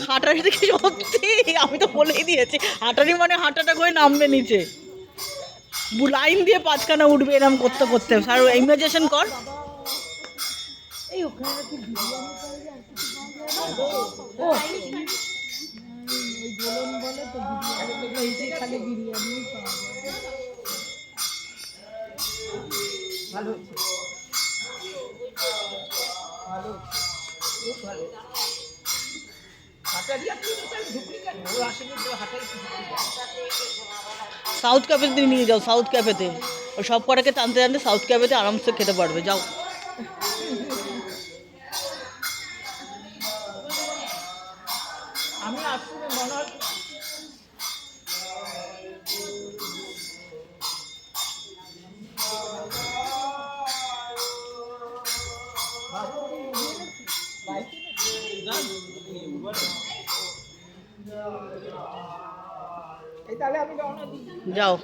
হাঁটারি দেখে সত্যি আমি তো বলেই দিয়েছি, হাঁটারি মানে হাঁটাটা করে নামবে নিচে, লাইন দিয়ে পাঁচখানা উঠবে এরম করতে করতে। আর ইমাজিনেশন কর। এই ওখানে কি বিরিয়ানি পাওয়া যায়, আর কিছু পাওয়া যায় না? ওই দোলন বলে তো বিরিয়ানি, খালি বিরিয়ানি পাওয়া যায়। ভালো হচ্ছে, ভালো খুব ভালো। সাউথ ক্যাফেতে নিয়ে যাও, সাউথ ক্যাফেতে ওই সব কটাকে টানতে টানতে সাউথ ক্যাফেতে আরামসে খেতে পারবে, যাও। আমি আসছি মনে হয়। এই তাহলে আমি রওনা দিই। যাও।